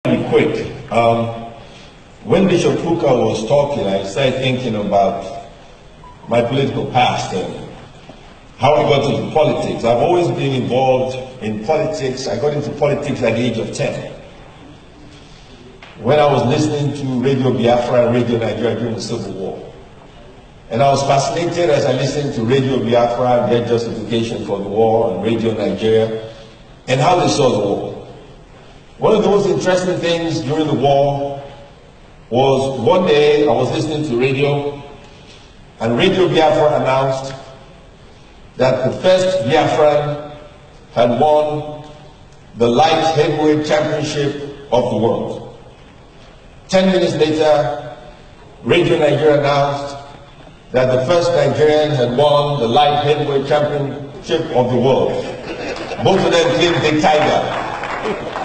Be quick. When Bishop Puka was talking, I started thinking about my political past and how I got into politics. I've always been involved in politics. I got into politics at the age of 10. When I was listening to Radio Biafra and Radio Nigeria during the Civil War. And I was fascinated as I listened to Radio Biafra and their justification for the war and Radio Nigeria and how they saw the war. One of the most interesting things during the war was one day I was listening to radio and Radio Biafra announced that the first Biafran had won the light heavyweight championship of the world. 10 minutes later, Radio Nigeria announced that the first Nigerian had won the light heavyweight championship of the world. Both of them claimed Big Tiger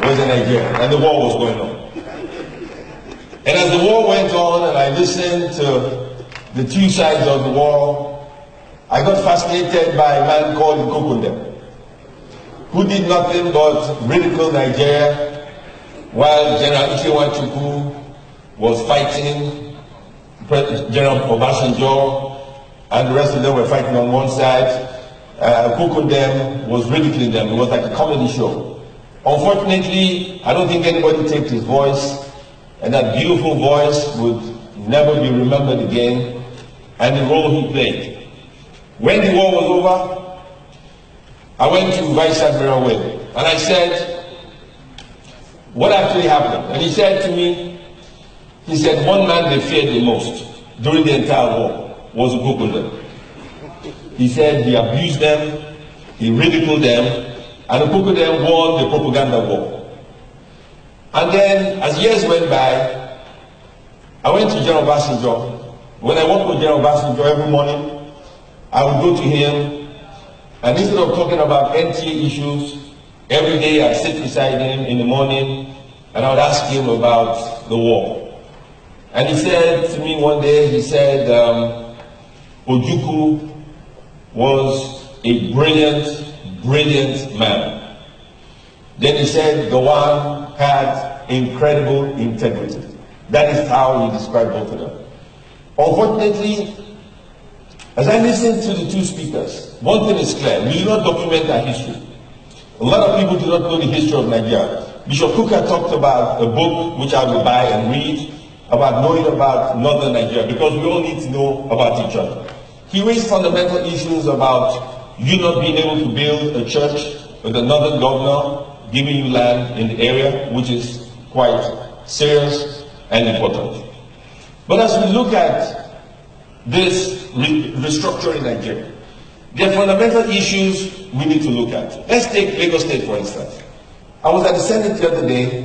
was in Nigeria, and the war was going on. And as the war went on, and I listened to the two sides of the war, I got fascinated by a man called Kokundem, who did nothing but ridicule Nigeria while General Ichewachukwu was fighting General Obasanjo, and the rest of them were fighting on one side. Kokundem was ridiculing them. It was like a comedy show. Unfortunately, I don't think anybody takes his voice, and that beautiful voice would never be remembered again, and the role he played. When the war was over, I went to Vice Admiral Wade, and I said, what actually happened? And he said to me, he said, one man they feared the most during the entire war was Ukukundem. He said he abused them, he ridiculed them, and Ukukundem won the propaganda war. And then, as years went by, I went to General Obasanjo. When I worked with General Obasanjo every morning, I would go to him, and instead of talking about NTA issues, every day I'd sit beside him in the morning, and I would ask him about the war. And he said to me one day, he said, Ojukwu was a brilliant man. Then he said, Gowon had incredible integrity. That is how he described both of them. Unfortunately, as I listened to the two speakers, one thing is clear, we do not document our history. A lot of people do not know the history of Nigeria. Bishop Kuka talked about a book which I will buy and read about knowing about northern Nigeria, because we all need to know about each other. He raised fundamental issues about you not being able to build a church with a northern governor giving you land in the area, which is quite serious and important. But as we look at this restructuring Nigeria, there are fundamental issues we need to look at. Let's take Lagos State, for instance. I was at the Senate the other day,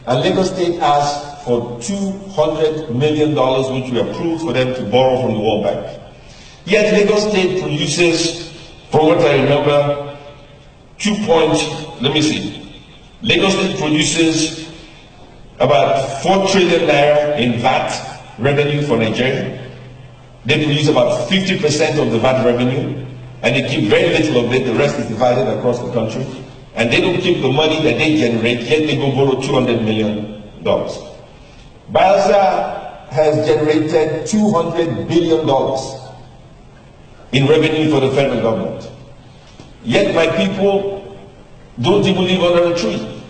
and Lagos State asked for $200 million, which we approved for them to borrow from the World Bank. Yet Lagos State produces, from what I remember, Lagos State produces about 4 trillion naira in VAT revenue for Nigeria. They produce about 50% of the VAT revenue, and they keep very little of it. The rest is divided across the country. And they don't keep the money that they generate, yet they go borrow $200 million. Bayelsa has generated $200 billion in revenue for the federal government. Yet my people don't even live under a tree.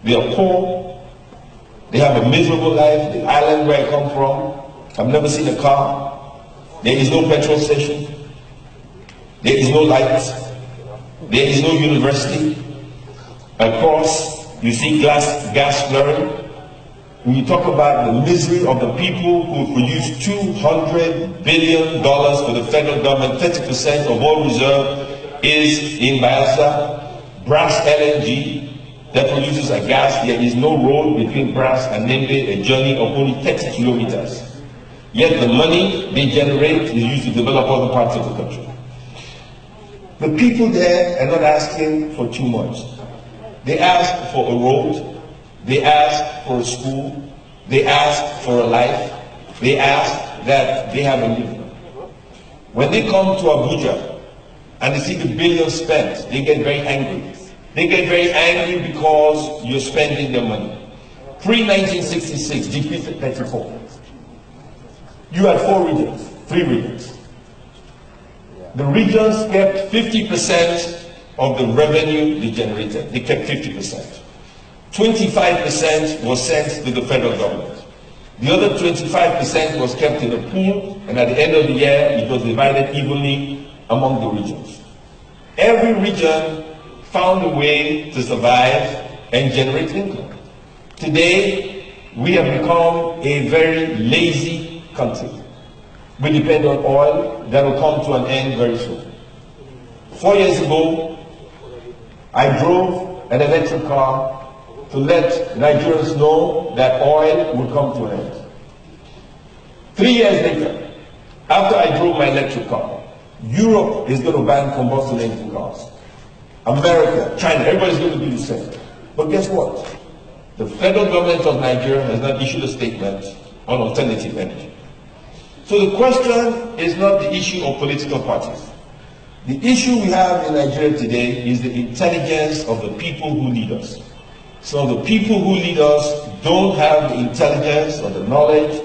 They are poor. They have a miserable life. The island where I come from, I've never seen a car. There is no petrol station. There is no light. There is no university. Across, you see gas flaring. When you talk about the misery of the people who produce $200 billion for the federal government, 30% of all reserve is in Bayelsa. Brass LNG that produces a gas. There is no road between Brass and Nembe, a journey of only 30 kilometers. Yet the money they generate is used to develop other parts of the country. The people there are not asking for too much. They ask for a road. They ask for a school. They ask for a life. They ask that they have a living. When they come to Abuja and they see the billions spent, they get very angry. They get very angry because you're spending their money. pre-1966 defeated 34. You had 4 regions, 3 regions. The regions kept 50% of the revenue they generated. They kept 50%. 25% was sent to the federal government. The other 25% was kept in a pool, and at the end of the year, it was divided evenly among the regions. Every region found a way to survive and generate income. Today, we have become a very lazy country. We depend on oil that will come to an end very soon. 4 years ago, I drove an electric car to let Nigerians know that oil would come to an end. 3 years later, after I drove my electric car, Europe is going to ban combustion engine cars. America, China, everybody's going to do the same. But guess what? The federal government of Nigeria has not issued a statement on alternative energy. So the question is not the issue of political parties. The issue we have in Nigeria today is the intelligence of the people who lead us. So the people who lead us don't have the intelligence or the knowledge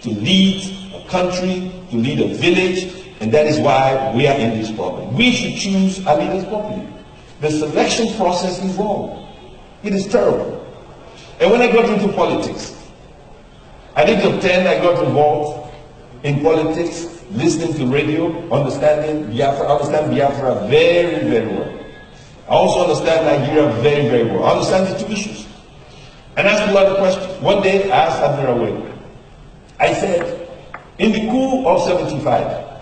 to lead a country, to lead a village, and that is why we are in this problem. We should choose our leaders properly. The selection process is wrong. It is terrible. And when I got into politics, at age of 10, I got involved in politics, listening to radio, understand Biafra very, very well. I also understand Nigeria very, very well. I understand the 2 issues. And asked a lot of questions. One day, I asked Admiral Wade, I said, in the coup of 75,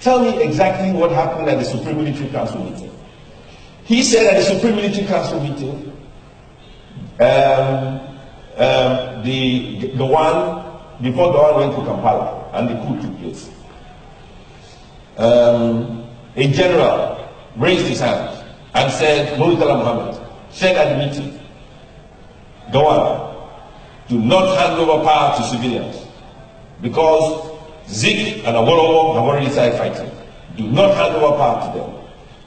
tell me exactly what happened at the Supreme Military Council meeting. He said at the Supreme Military Council meeting, before Gawan went to Kampala and the coup took place, a general raised his hand and said, Murtala Muhammad said at the meeting, Gawan, do not hand over power to civilians because Zik and Awolowo have already started fighting. Do not hand over power to them.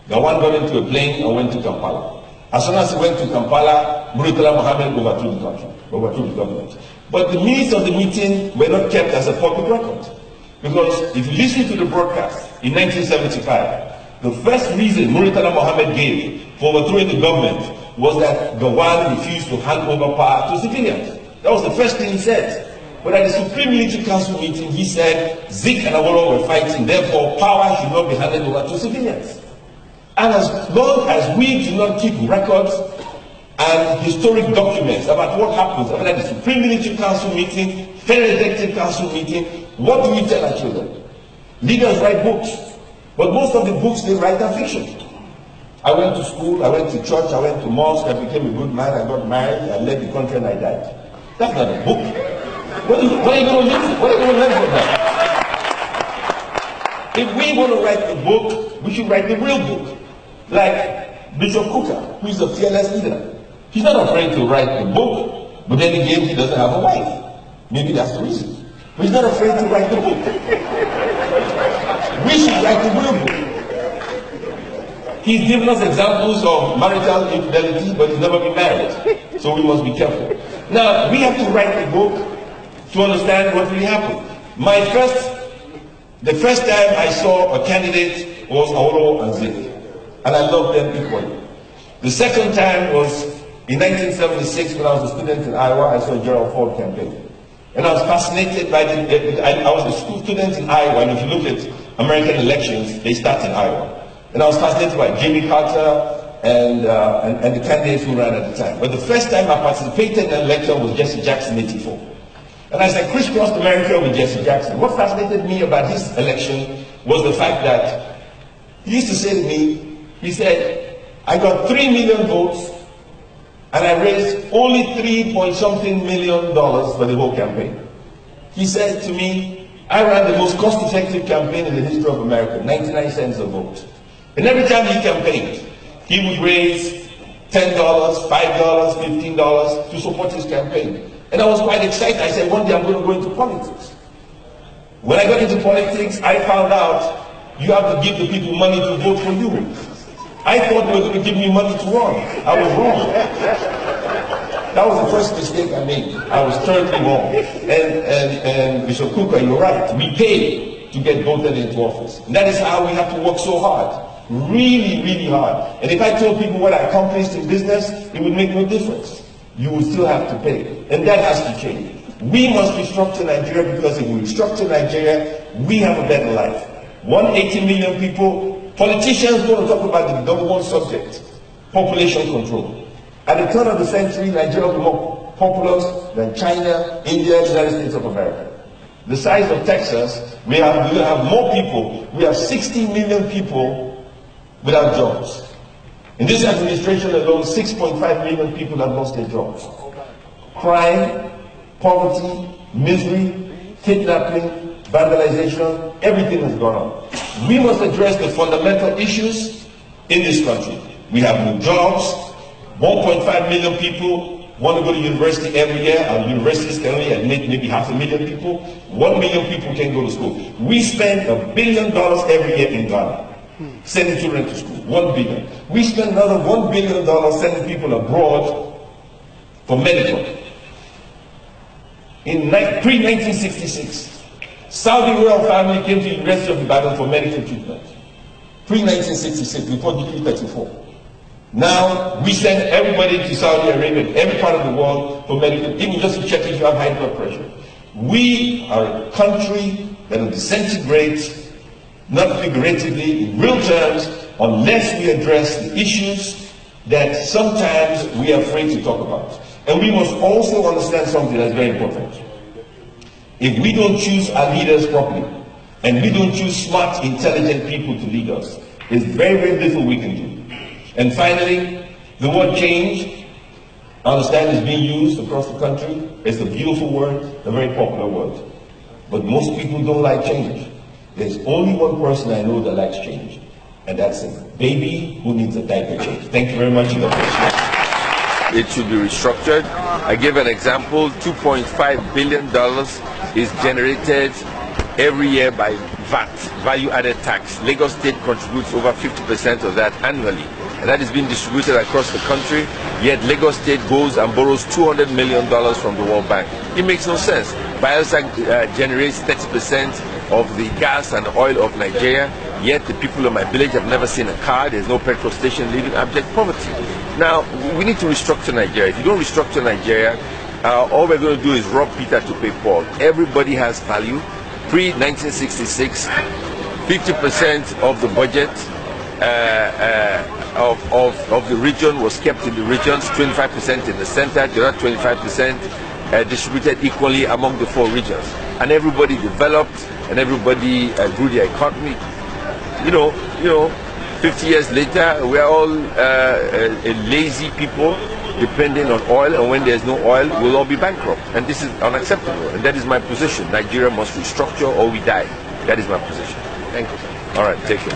Gawan got into a plane and went to Kampala. As soon as he went to Kampala, Murtala Muhammad overthrew the country, overthrew the government. But the minutes of the meeting were not kept as a public record. Because if you listen to the broadcast in 1975, the first reason Murtala Muhammad gave for overthrowing the government was that Gawan refused to hand over power to civilians. That was the first thing he said. But at the Supreme Military Council meeting, he said Zik and Awolowo were fighting, therefore power should not be handed over to civilians. And as long as we do not keep records and historic documents about what happens at the Supreme Military Council meeting, Federal Executive Council meeting, what do we tell our children? Leaders write books, but most of the books they write are fiction. I went to school, I went to church, I went to mosque, I became a good man, I got married, I led the country and I died. That's not a book. What are you going to learn from that? If we want to write a book, we should write the real book. Like Bishop Kuka, who is a fearless leader. He's not afraid to write a book, but then again, he doesn't have a wife. Maybe that's the reason. But he's not afraid to write the book. We should write the real book. He's given us examples of marital infidelity, but he's never been married. So we must be careful. Now, we have to write the book to understand what really happened. The first time I saw a candidate was Awolowo and Zik, and I loved them equally. The second time was in 1976 when I was a student in Iowa. I saw Gerald Ford campaign, and I was fascinated by I was a school student in Iowa, and if you look at American elections, they start in Iowa. And I was fascinated by Jimmy Carter and the candidates who ran at the time. But the first time I participated in an election was Jesse Jackson in '84. And as I crisscrossed America with Jesse Jackson, what fascinated me about his election was the fact that he used to say to me, he said, I got 3 million votes and I raised only $3.something million for the whole campaign. He said to me, I ran the most cost-effective campaign in the history of America, 99 cents a vote. And every time he campaigned, he would raise $10, $5, $15 to support his campaign. And I was quite excited. I said, one day I'm going to go into politics. When I got into politics, I found out you have to give the people money to vote for you. I thought they were going to give me money to run. I was wrong. That was the first mistake I made. I was terribly wrong. And Bishop Kuka, you're right. We pay to get voted into office. And that is how we have to work so hard. Really, really hard. And if I told people what I accomplished in business, it would make no difference. You would still have to pay. And that has to change. We must restructure Nigeria, because if we restructure Nigeria, we have a better life. 180 million people, politicians want to talk about the number one subject, population control. At the turn of the century, Nigeria will be more populous than China, India, the United States of America. The size of Texas, we have more people. We have 60 million people without jobs. In this administration alone, 6.5 million people have lost their jobs. Crime, poverty, misery, kidnapping, vandalization, everything has gone on. We must address the fundamental issues in this country. We have no jobs. 1.5 million people want to go to university every year, and universities can only admit maybe 500,000 people. 1 million people can go to school. We spend $1 billion every year in Ghana, sending children to school. 1 billion. We spend another $1 billion sending people abroad for medical. In pre-1966, Saudi royal family came to the University of Ibadan for medical treatment. Pre-1966, before Decree 34. Now, we send everybody to Saudi Arabia, every part of the world, for medical, even just to check if you have high blood pressure. We are a country that will disintegrate, not figuratively, in real terms, unless we address the issues that sometimes we are afraid to talk about. And we must also understand something that's very important. If we don't choose our leaders properly, and we don't choose smart, intelligent people to lead us, there's very, very little we can do. And finally, the word change, I understand, is being used across the country. It's a beautiful word, a very popular word. But most people don't like change. There's only one person I know that likes change, and that's a baby who needs a diaper change. Thank you very much. It should be restructured. I give an example. $2.5 billion is generated every year by VAT, value-added tax. Lagos State contributes over 50% of that annually. And that is being distributed across the country, yet Lagos State goes and borrows $200 million from the World Bank. It makes no sense. Bielsa generates 30% of the gas and oil of Nigeria, yet the people of my village have never seen a car. There's no petrol station, living in abject poverty. Now, we need to restructure Nigeria. If you don't restructure Nigeria, all we're going to do is rob Peter to pay Paul. Everybody has value. Pre-1966, 50% of the budget of the region was kept in the regions, 25% in the center, the other 25% distributed equally among the 4 regions. And everybody developed, and everybody grew their economy. You know, 50 years later, we're all lazy people depending on oil, and when there's no oil, we'll all be bankrupt. And this is unacceptable, and that is my position. Nigeria must restructure or we die. That is my position. Thank you. All right, take care.